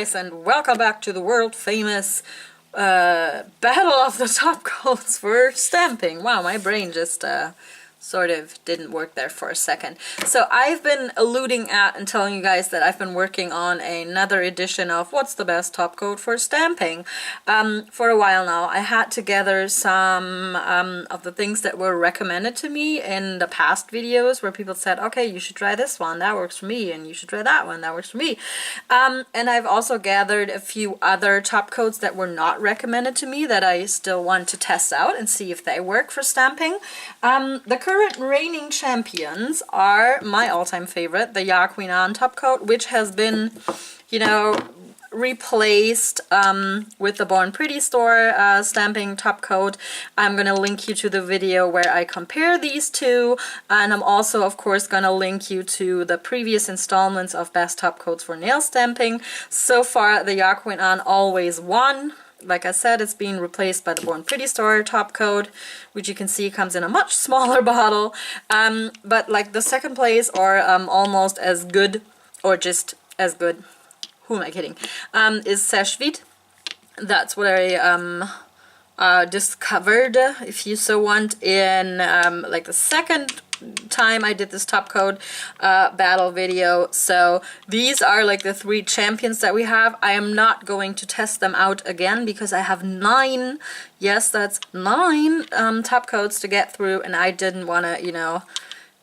guys, and welcome back to the world famous battle of the top coats for stamping. Wow, my brain just sort of didn't work there for a second. So I've been alluding at and telling you guys that I've been working on another edition of what's the best top coat for stamping for a while now. I had to gather some of the things that were recommended to me in the past videos where people said, okay, you should try this one, that works for me, and you should try that one, that works for me. And I've also gathered a few other top coats that were not recommended to me that I still want to test out and see if they work for stamping. The current reigning champions are my all-time favorite, the Queen Anne top coat, which has been, you know, replaced with the Born Pretty store stamping top coat. I'm gonna link you to the video where I compare these two, and I'm also of course gonna link you to the previous installments of best top coats for nail stamping. So far the Queen Anne always won. Like I said, it's being replaced by the Born Pretty store top coat, which you can see comes in a much smaller bottle. But like the second place, or almost as good, or just as good, who am I kidding, is Sashvit. That's what I discovered, if you so want, in like the second time I did this top coat battle video. So these are like the three champions that we have. I am not going to test them out again because I have 9, yes, that's 9 top coats to get through, and I didn't want to, you know,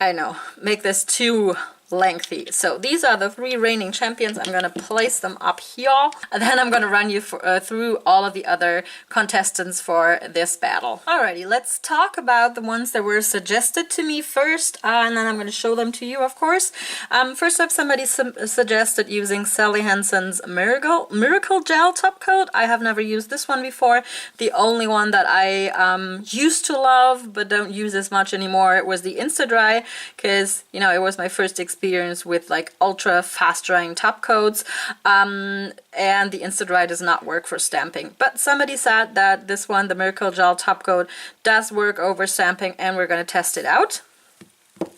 I know, make this too lengthy. So these are the 3 reigning champions. I'm gonna place them up here, and then I'm gonna run you through all of the other contestants for this battle. Alrighty, let's talk about the ones that were suggested to me first, and then I'm gonna show them to you, of course. First up, somebody suggested using Sally Hansen's Miracle Gel top coat. I have never used this one before. The only one that I used to love but don't use as much anymore was the Insta Dry, because, you know, it was my first experience with like ultra fast drying top coats, and the Insta Dry does not work for stamping. But somebody said that this one, the Miracle Gel top coat, does work over stamping, and we're going to test it out.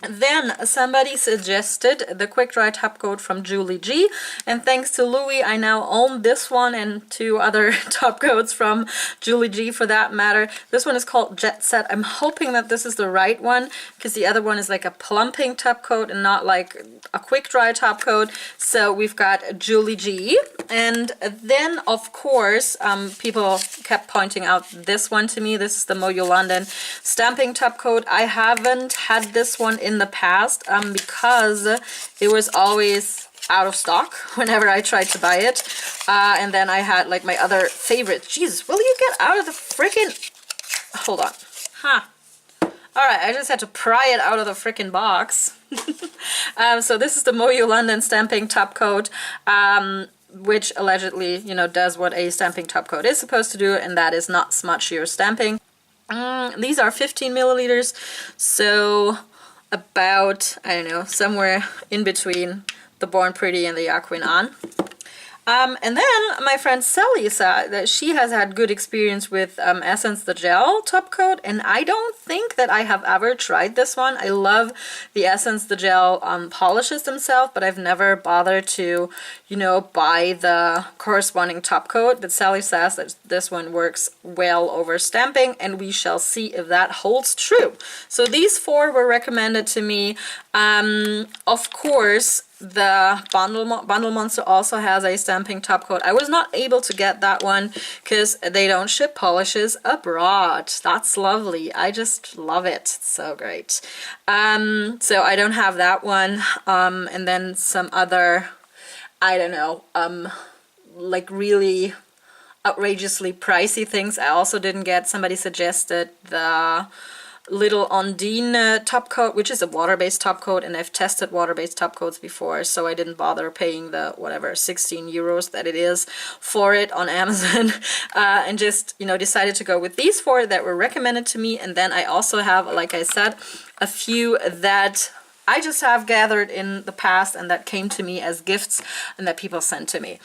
Then somebody suggested the Quick Dry top coat from Julie G, and thanks to Louie, I now own this one and 2 other top coats from Julie G for that matter. This one is called Jet Set. I'm hoping that this is the right one, because the other one is like a plumping top coat and not like a quick dry top coat. So we've got Julie G, and then of course people kept pointing out this one to me. This is the Moyo London stamping top coat. I haven't had this one in the past because it was always out of stock whenever I tried to buy it, and then I had like my other favorite. Jesus, will you get out of the freaking, hold on, alright, I just had to pry it out of the freaking box. So this is the Moyo London stamping top coat, which allegedly, you know, does what a stamping top coat is supposed to do, and that is not smudge your stamping. These are 15 milliliters, so about, I don't know, somewhere in between the Born Pretty and the Queen Anne. And then my friend Sally said that she has had good experience with Essence the Gel top coat, and I don't think that I have ever tried this one. I love the Essence the Gel polishes themselves, but I've never bothered to, you know, buy the corresponding top coat. But Sally says that this one works well over stamping, and we shall see if that holds true. So these 4 were recommended to me. Of course, the Bundle Monster also has a stamping top coat. I was not able to get that one because they don't ship polishes abroad. That's lovely. I just love it. It's so great. So I don't have that one. And then some other, I don't know, like really outrageously pricey things I also didn't get. Somebody suggested the Little Ondine top coat, which is a water-based top coat, and I've tested water-based top coats before, so I didn't bother paying the whatever 16 euros that it is for it on Amazon, and just, you know, decided to go with these 4 that were recommended to me. And then I also have, like I said, a few that I just have gathered in the past and that came to me as gifts and that people sent to me.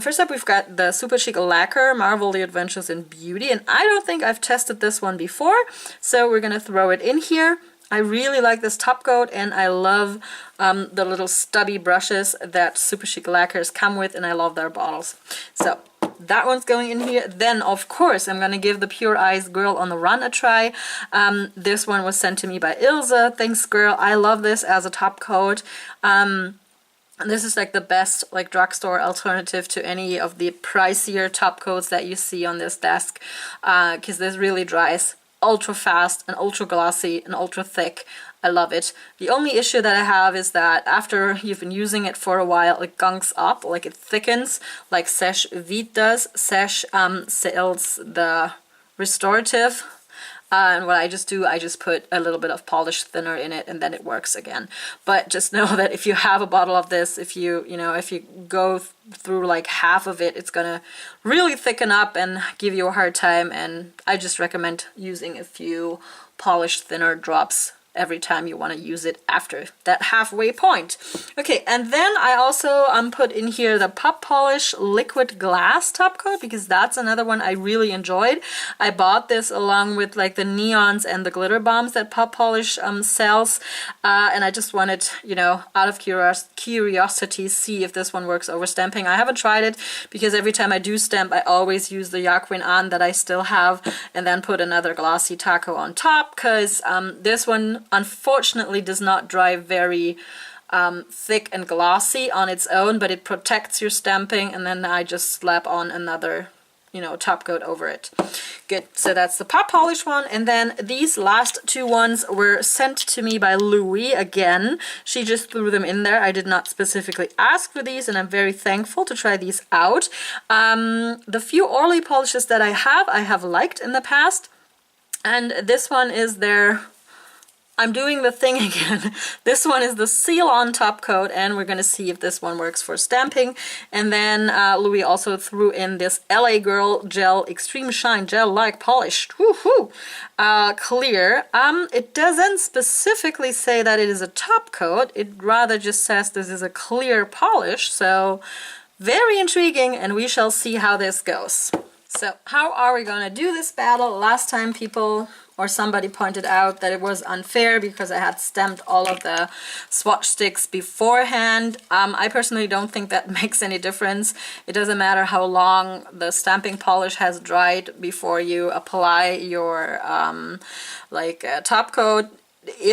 First up, we've got the Super Chic Lacquer Marvel the Adventures in Beauty, and I don't think I've tested this one before, so we're gonna throw it in here. I really like this top coat, and I love the little stubby brushes that Super Chic Lacquers come with, and I love their bottles. So that one's going in here. Then, of course, I'm going to give the Pure Eyes Girl on the Run a try. This one was sent to me by Ilse. Thanks, girl. I love this as a top coat. This is like the best like drugstore alternative to any of the pricier top coats that you see on this desk, because this really dries ultra fast and ultra glossy and ultra thick. I love it. The only issue that I have is that after you've been using it for a while, it gunks up, like it thickens, like Seche Vite does. Seche sells the restorative. And what I just do, I just put a little bit of polish thinner in it, and then it works again. But just know that if you have a bottle of this, if you go through like half of it, it's gonna really thicken up and give you a hard time. And I just recommend using a few polish thinner drops every time you want to use it after that halfway point. Okay, and then I also put in here the Pop Polish Liquid Glass top coat, because that's another one I really enjoyed. I bought this along with like the neons and the glitter bombs that Pop Polish sells, and I just wanted, out of curiosity, see if this one works over stamping. I haven't tried it because every time I do stamp, I always use the Yaquin on that I still have, and then put another glossy taco on top, because this one unfortunately does not dry very thick and glossy on its own, but it protects your stamping, and then I just slap on another top coat over it. Good. So that's the Pop Polish one. And then these last two ones were sent to me by Louie again. She just threw them in there. I did not specifically ask for these, and I'm very thankful to try these out. The few Orly polishes that I have liked in the past, and this one is their... I'm doing the thing again. This one is the Seal On top coat, and we're going to see if this one works for stamping. And then Louis also threw in this LA Girl Gel Extreme Shine Gel-like Polish. Woohoo! Clear. It doesn't specifically say that it is a top coat. It rather just says this is a clear polish. So very intriguing, and we shall see how this goes. So how are we going to do this battle? Last time people... or somebody pointed out that it was unfair because I had stamped all of the swatch sticks beforehand. I personally don't think that makes any difference. It doesn't matter how long the stamping polish has dried before you apply your top coat.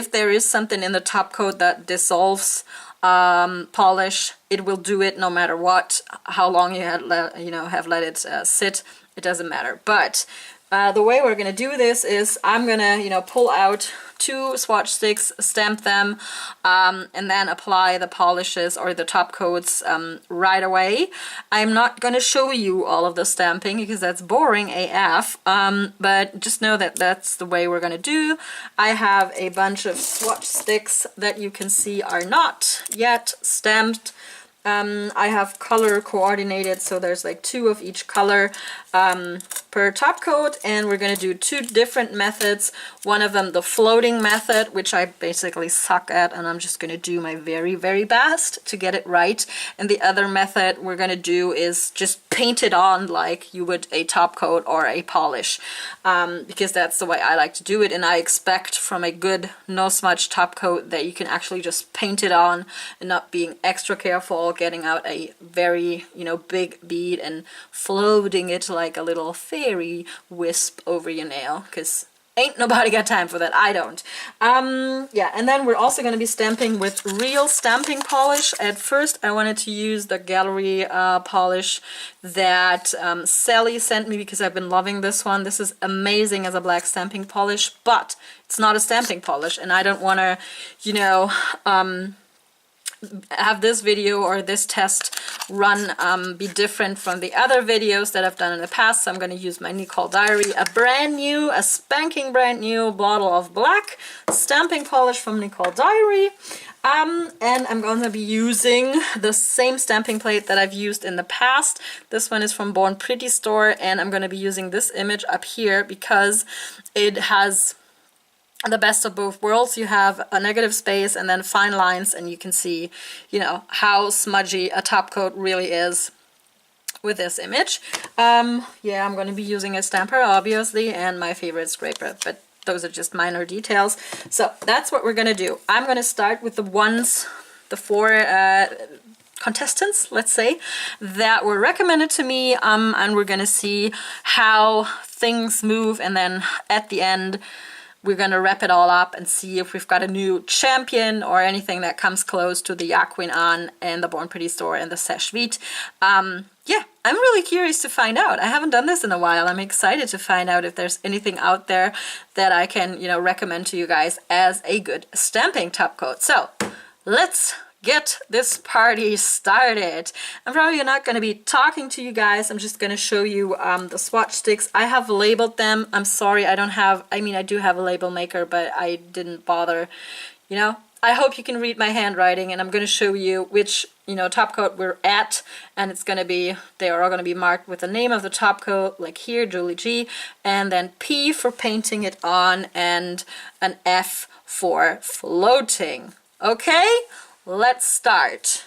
If there is something in the top coat that dissolves polish, it will do it no matter what, how long you have let it sit. It doesn't matter. But the way we're going to do this is I'm going to, pull out 2 swatch sticks, stamp them, and then apply the polishes or the top coats right away. I'm not going to show you all of the stamping because that's boring AF, but just know that that's the way we're going to do. I have a bunch of swatch sticks that you can see are not yet stamped. I have color coordinated, so there's like 2 of each color per top coat, and we're going to do 2 different methods. One of them the floating method, which I basically suck at, and I'm just going to do my very, very best to get it right. And the other method we're going to do is just paint it on like you would a top coat or a polish, because that's the way I like to do it, and I expect from a good no smudge top coat that you can actually just paint it on and not being extra careful, getting out a very big bead and floating it like a little fairy wisp over your nail, because ain't nobody got time for that. I don't. Yeah, and then we're also going to be stamping with real stamping polish. At first I wanted to use the gallery polish that Sally sent me because I've been loving this one. This is amazing as a black stamping polish, but it's not a stamping polish, and I don't want to have this video or this test run be different from the other videos that I've done in the past. So I'm going to use my Nicole Diary, a spanking brand new bottle of black stamping polish from Nicole Diary, and I'm going to be using the same stamping plate that I've used in the past. This one is from Born Pretty Store, and I'm going to be using this image up here because it has the best of both worlds. You have a negative space and then fine lines, and you can see, how smudgy a top coat really is with this image. Yeah, I'm going to be using a stamper, obviously, and my favorite scraper, but those are just minor details. So that's what we're gonna do. I'm gonna start with the four contestants, let's say, that were recommended to me, and we're gonna see how things move, and then at the end we're gonna wrap it all up and see if we've got a new champion or anything that comes close to the Yaquin An and the Born Pretty store and the Sesh Vite. Yeah, I'm really curious to find out. I haven't done this in a while. I'm excited to find out if there's anything out there that I can, you know, recommend to you guys as a good stamping top coat. So let's get this party started. I'm probably not going to be talking to you guys. I'm just going to show you the swatch sticks. I have labeled them. I'm sorry, I don't have, I mean, I do have a label maker, but I didn't bother, you know. I hope you can read my handwriting, and I'm going to show you which, you know, top coat we're at, and it's going to be, they are all going to be marked with the name of the top coat, like here, Julie G, and then P for painting it on, and an F for floating. Okay? Let's start.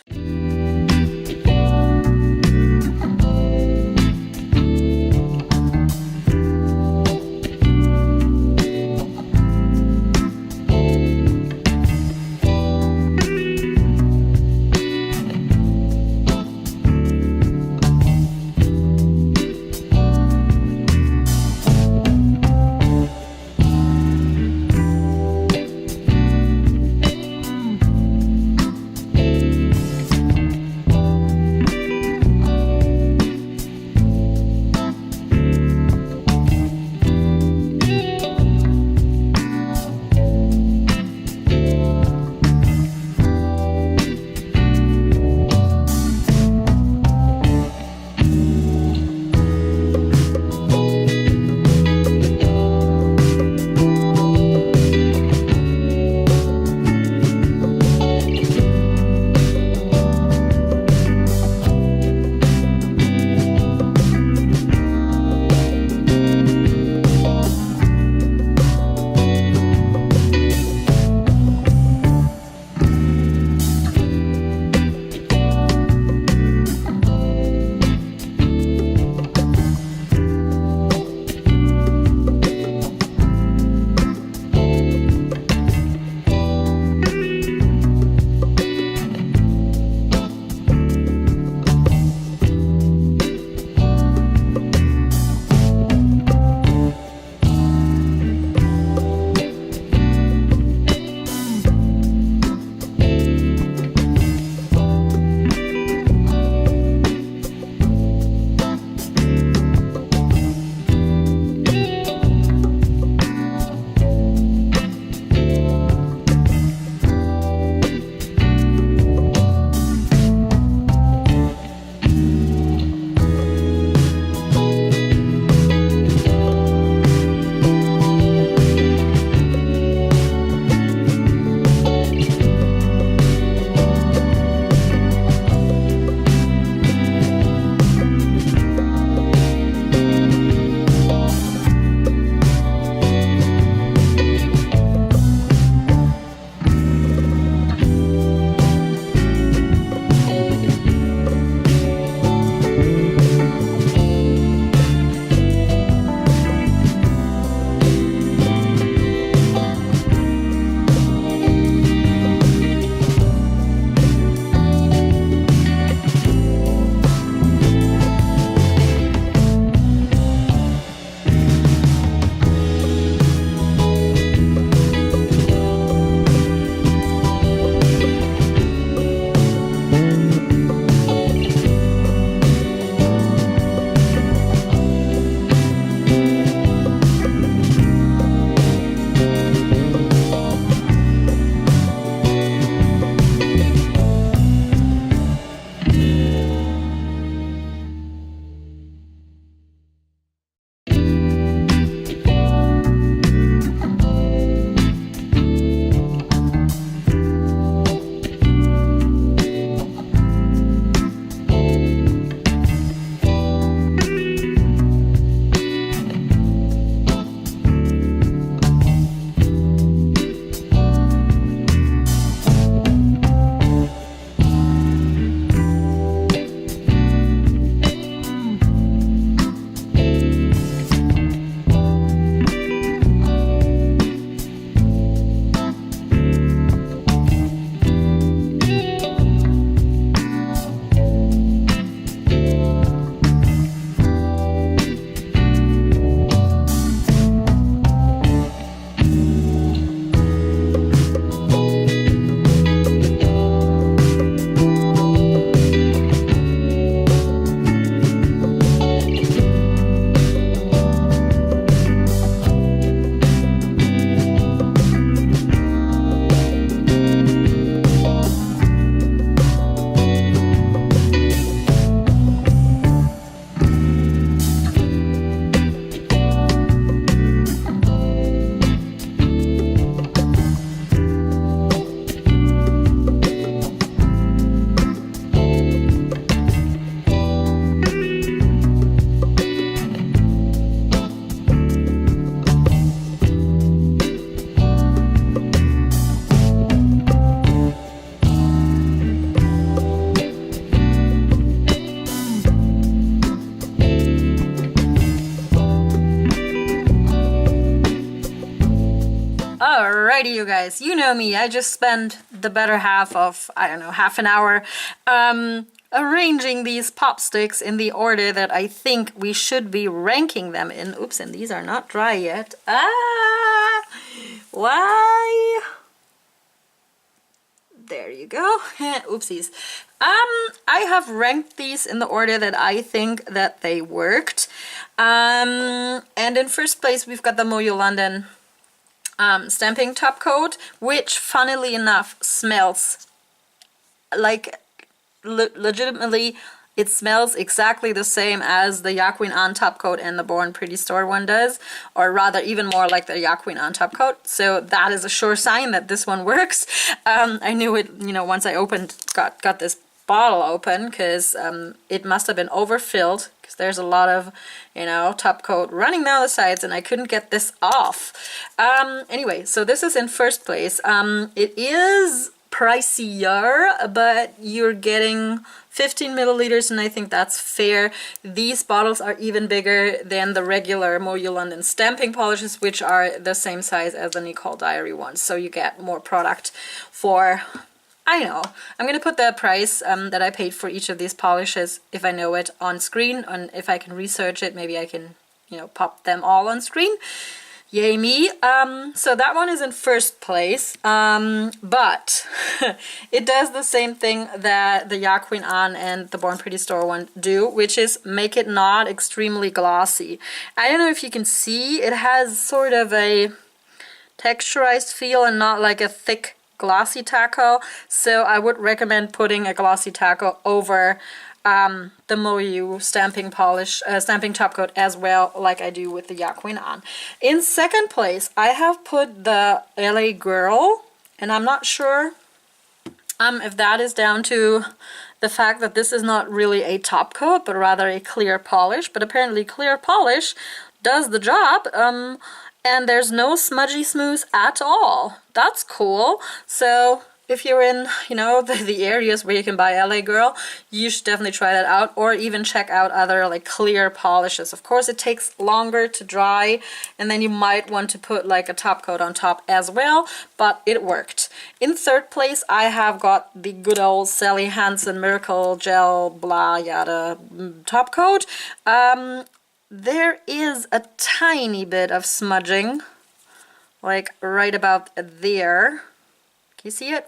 lie to you guys. You know me. I just spend the better half of, I don't know, half an hour arranging these pop sticks in the order that I think we should be ranking them in. Oops, and these are not dry yet. Ah! Why? There you go. Oopsies. I have ranked these in the order that I think that they worked. And in first place, we've got the Moyo London stamping top coat, which funnily enough smells like legitimately, it smells exactly the same as the Yaquin on top coat and the Born Pretty Store one does, or rather even more like the Yaquin on top coat. So that is a sure sign that this one works. I knew it, you know, once I got this bottle open, because it must have been overfilled, because there's a lot of, you know, top coat running down the sides, and I couldn't get this off. Anyway, so this is in first place. It is pricier, but you're getting 15 milliliters, and I think that's fair. These bottles are even bigger than the regular Moyo London stamping polishes, which are the same size as the Nicole Diary ones, so you get more product for, I know, I'm gonna put the price that I paid for each of these polishes, if I know it, on screen, and if I can research it, maybe I can, you know, pop them all on screen. Yay me. So that one is in first place, but it does the same thing that the Yaquin On and the Born Pretty Store one do, which is make it not extremely glossy. I don't know if you can see, it has sort of a texturized feel and not like a thick glossy taco, so I would recommend putting a glossy taco over the Moyu stamping polish, stamping top coat as well, like I do with the Yaquin On. In second place, I have put the LA Girl, and I'm not sure if that is down to the fact that this is not really a top coat, but rather a clear polish, but apparently clear polish does the job, and there's no smudgy smooth at all. That's cool. So if you're in, you know, the areas where you can buy LA Girl, you should definitely try that out, or even check out other like clear polishes. Of course, it takes longer to dry, and then you might want to put like a top coat on top as well, but it worked. In third place, I have got the good old Sally Hansen Miracle Gel blah yada top coat. There is a tiny bit of smudging, like right about there. Can you see it?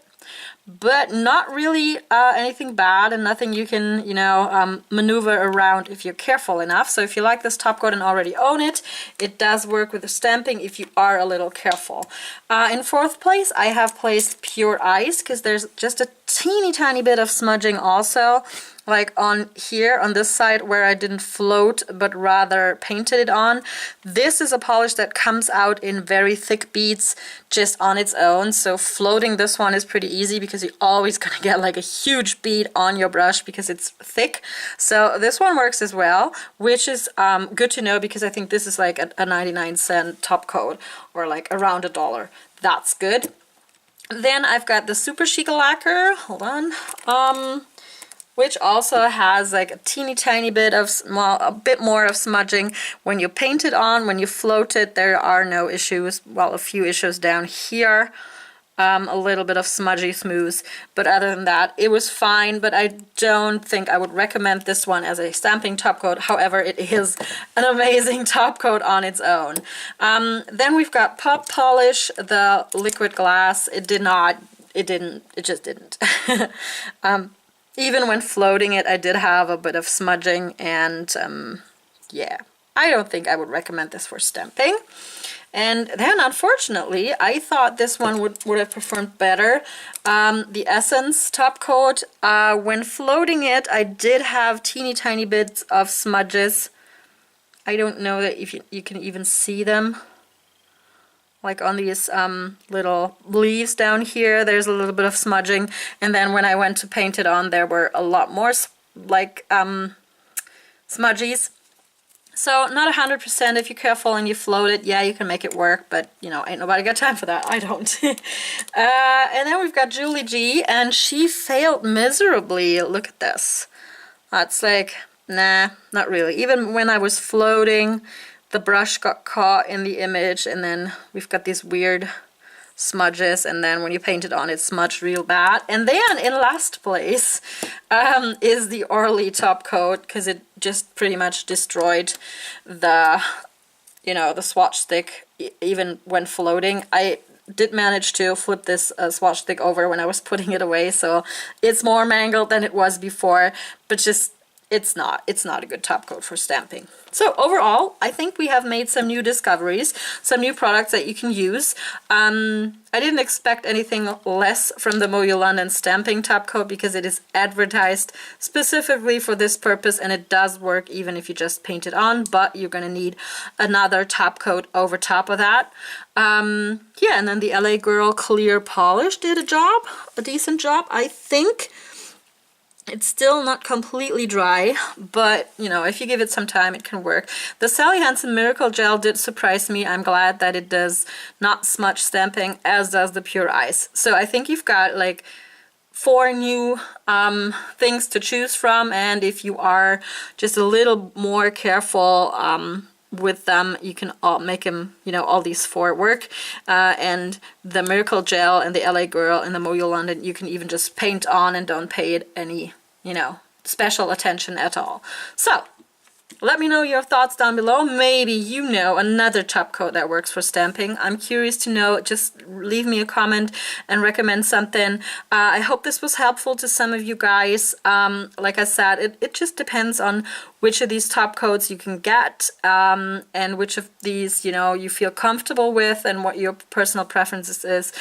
But not really anything bad, and nothing you can, you know, maneuver around if you're careful enough. So if you like this top coat and already own it, it does work with the stamping if you are a little careful. In fourth place, I have placed Pure Ice, because there's just a teeny tiny bit of smudging also, like on here on this side where I didn't float but rather painted it on. This is a polish that comes out in very thick beads just on its own, so floating this one is pretty easy because you're always gonna get like a huge bead on your brush because it's thick. So this one works as well, which is good to know, because I think this is like a 99-cent top coat, or like around $1. That's good. Then I've got the Super Chic Lacquer, hold on, which also has like a teeny tiny bit of, well, a bit more of smudging. When you paint it on, when you float it, there are no issues. Well, a few issues down here, a little bit of smudgy smooth, but other than that, it was fine. But I don't think I would recommend this one as a stamping top coat. However, it is an amazing top coat on its own. Then we've got Pop Polish, the liquid glass. It just didn't. Even when floating it, I did have a bit of smudging, and yeah, I don't think I would recommend this for stamping. And then, unfortunately, I thought this one would have performed better. The Essence top coat, when floating it, I did have teeny tiny bits of smudges. I don't know that if you can even see them. Like on these little leaves down here, there's a little bit of smudging, and then when I went to paint it on, there were a lot more like smudgies. So not 100%. If you're careful and you float it, yeah, you can make it work, but you know, ain't nobody got time for that. I don't. And then we've got Julie G, and she failed miserably. Look at this. It's like, nah, not really. Even when I was floating, the brush got caught in the image, and then we've got these weird smudges, and then when you paint it on, it's smudged real bad. And then in last place is the Orly top coat, because it just pretty much destroyed the, you know, the swatch stick even when floating. I did manage to flip this swatch stick over when I was putting it away, so it's more mangled than it was before, but just it's not a good top coat for stamping. So overall, I think we have made some new discoveries, some new products that you can use. I didn't expect anything less from the Moyo London stamping top coat, because it is advertised specifically for this purpose, and it does work even if you just paint it on, but you're gonna need another top coat over top of that. Yeah, and then the LA Girl Clear Polish did a decent job, I think. It's still not completely dry, but, you know, if you give it some time, it can work. The Sally Hansen Miracle Gel did surprise me. I'm glad that it does not smudge stamping, as does the Pure Ice. So I think you've got like 4 new things to choose from, and if you are just a little more careful with them, you can make them, you know, all these 4 work. And the Miracle Gel and the LA Girl and the Moyo London, you can even just paint on and don't pay it any, you know, special attention at all. So let me know your thoughts down below. Maybe you know another top coat that works for stamping. I'm curious to know. Just leave me a comment and recommend something. I hope this was helpful to some of you guys. Like I said, it just depends on which of these top coats you can get, and which of these, you know, you feel comfortable with, and what your personal preferences is.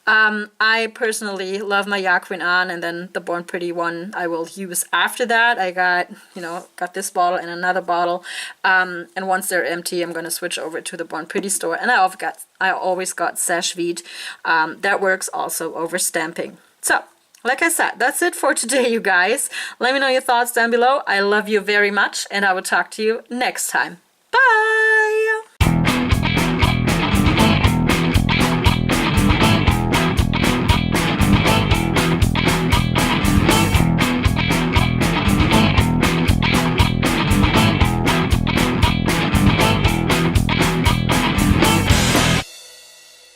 I personally love my Yaquin on, and then the Born Pretty one I will use after that. I got this bottle and another bottle, and once they're empty, I'm going to switch over to the Born Pretty store. And I always got Sash Vide. That works also over stamping. So like I said, that's it for today, you guys. Let me know your thoughts down below. I love you very much, and I will talk to you next time. Bye!